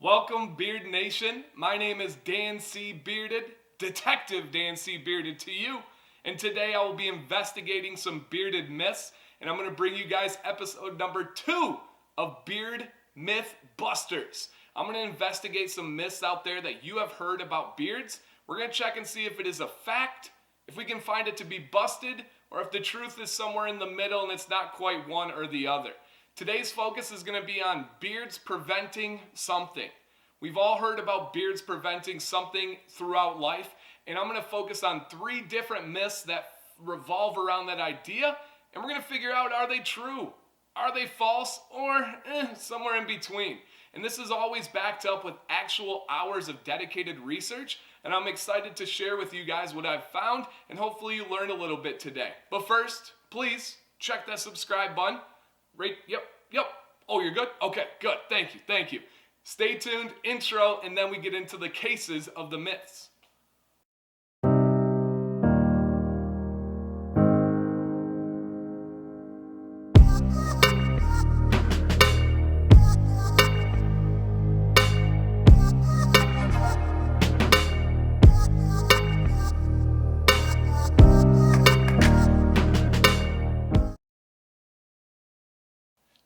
Welcome, Beard Nation. My name is DanCBearded, Detective DanCBearded to you. And today I will be investigating some bearded myths. And I'm going to bring you guys episode number 2 of Beard Myth Busters. I'm going to investigate some myths out there that you have heard about beards. We're going to check and see if it is a fact, if we can find it to be busted, or if the truth is somewhere in the middle and it's not quite one or the other. Today's focus is going to be on beards preventing something. We've all heard about beards preventing something throughout life, and I'm going to focus on 3 different myths that revolve around that idea, and we're going to figure out, are they true? Are they false? Or somewhere in between? And this is always backed up with actual hours of dedicated research, and I'm excited to share with you guys what I've found, and hopefully you learn a little bit today. But first, please check that subscribe button. Yep. Oh, you're good? Okay, good. Thank you. Stay tuned, intro, and then we get into the cases of the myths.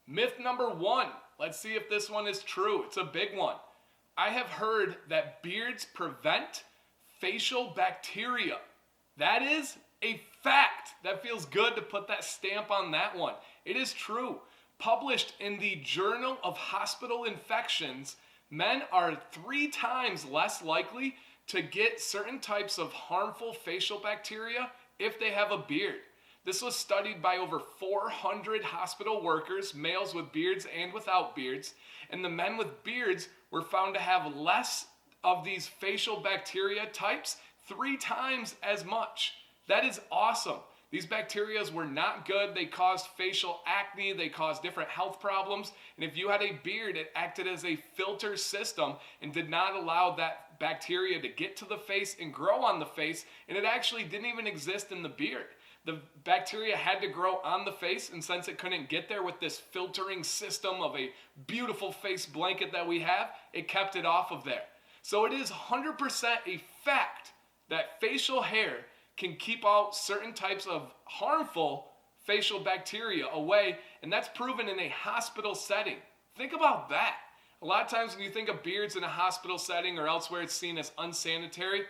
Myth number 1. Let's see if this one is true. It's a big one. I have heard that beards prevent facial bacteria. That is a fact. That feels good to put that stamp on that one. It is true. Published in the Journal of Hospital Infections, men are 3 times less likely to get certain types of harmful facial bacteria if they have a beard. This was studied by over 400 hospital workers, males with beards and without beards, and the men with beards were found to have less of these facial bacteria types, 3 times as much. That is awesome. These bacteria were not good. They caused facial acne. They caused different health problems. And if you had a beard, it acted as a filter system and did not allow that bacteria to get to the face and grow on the face. And it actually didn't even exist in the beard. The bacteria had to grow on the face, and since it couldn't get there with this filtering system of a beautiful face blanket that we have, it kept it off of there. So it is 100% a fact that facial hair can keep out certain types of harmful facial bacteria away, and that's proven in a hospital setting. Think about that. A lot of times when you think of beards in a hospital setting or elsewhere, it's seen as unsanitary.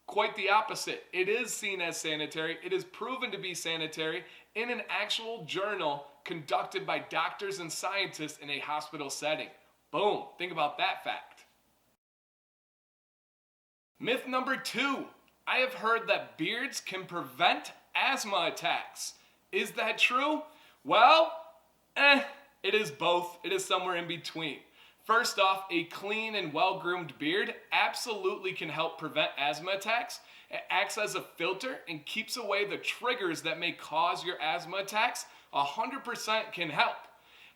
Quite the opposite. It is seen as sanitary. It is proven to be sanitary in an actual journal conducted by doctors and scientists in a hospital setting. Boom. Think about that fact. Myth number 2. I have heard that beards can prevent asthma attacks. Is that true? Well, it is both. It is somewhere in between. First off, a clean and well-groomed beard absolutely can help prevent asthma attacks. It acts as a filter and keeps away the triggers that may cause your asthma attacks. 100% can help.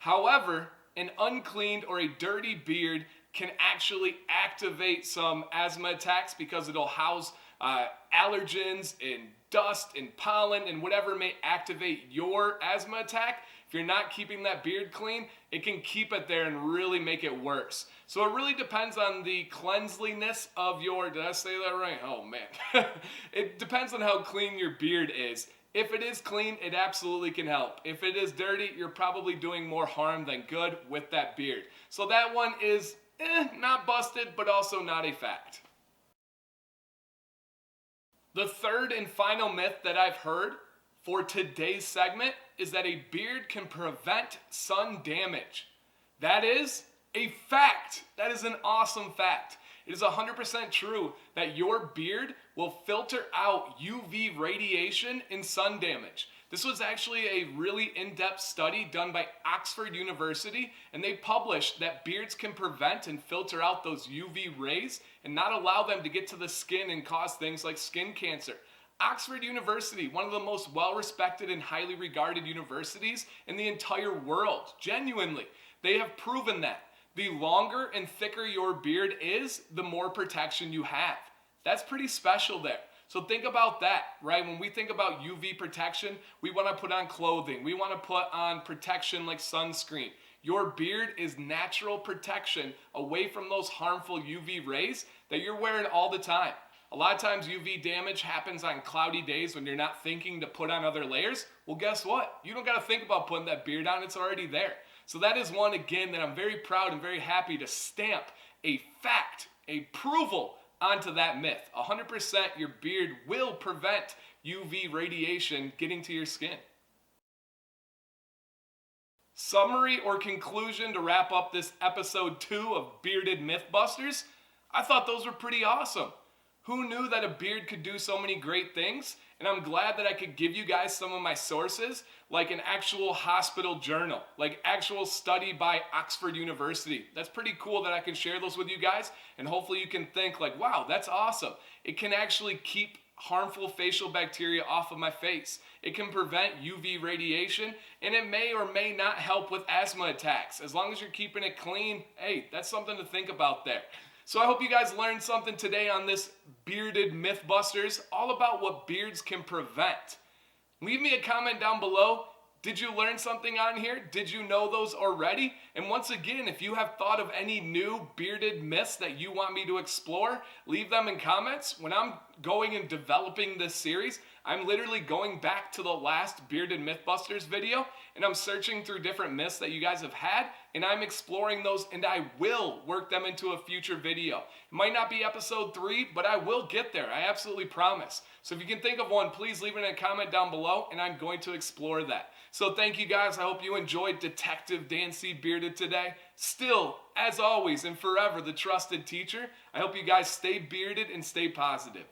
However, an uncleaned or a dirty beard can actually activate some asthma attacks because it'll house allergens and dust and pollen and whatever may activate your asthma attack. If you're not keeping that beard clean, it can keep it there and really make it worse. So it really depends on the cleanliness of your, did I say that right? Oh man. It depends on how clean your beard is. If it is clean, it absolutely can help. If it is dirty, you're probably doing more harm than good with that beard. So that one is not busted, but also not a fact. The third and final myth that I've heard for today's segment is that a beard can prevent sun damage. That is a fact. That is an awesome fact. It is 100% true that your beard will filter out UV radiation and sun damage. This was actually a really in-depth study done by Oxford University, and they published that beards can prevent and filter out those UV rays and not allow them to get to the skin and cause things like skin cancer. Oxford University, one of the most well-respected and highly regarded universities in the entire world. Genuinely, they have proven that. The longer and thicker your beard is, the more protection you have. That's pretty special there. So think about that, right? When we think about UV protection, we want to put on clothing. We want to put on protection like sunscreen. your beard is natural protection away from those harmful UV rays that you're wearing all the time. A lot of times UV damage happens on cloudy days when you're not thinking to put on other layers. Well, guess what? You don't got to think about putting that beard on. It's already there. So that is one, again, that I'm very proud and very happy to stamp a fact, a approval onto that myth. 100% your beard will prevent UV radiation getting to your skin. Summary or conclusion to wrap up this episode 2 of Bearded Mythbusters. I thought those were pretty awesome. Who knew that a beard could do so many great things? And I'm glad that I could give you guys some of my sources, like an actual hospital journal, like actual study by Oxford University. That's pretty cool that I can share those with you guys, and hopefully you can think like, wow, that's awesome. It can actually keep harmful facial bacteria off of my face. It can prevent UV radiation, and it may or may not help with asthma attacks. As long as you're keeping it clean, hey, that's something to think about there. So I hope you guys learned something today on this Bearded Mythbusters, all about what beards can prevent. Leave me a comment down below. Did you learn something on here? Did you know those already? And once again, if you have thought of any new bearded myths that you want me to explore, leave them in comments. When I'm going and developing this series, I'm literally going back to the last Bearded Mythbusters video, and I'm searching through different myths that you guys have had, and I'm exploring those, and I will work them into a future video. It might not be episode 3, but I will get there. I absolutely promise. So if you can think of one, please leave it in a comment down below, and I'm going to explore that. So thank you guys. I hope you enjoyed Detective DanCBearded today. Still, as always and forever, the trusted teacher. I hope you guys stay bearded and stay positive.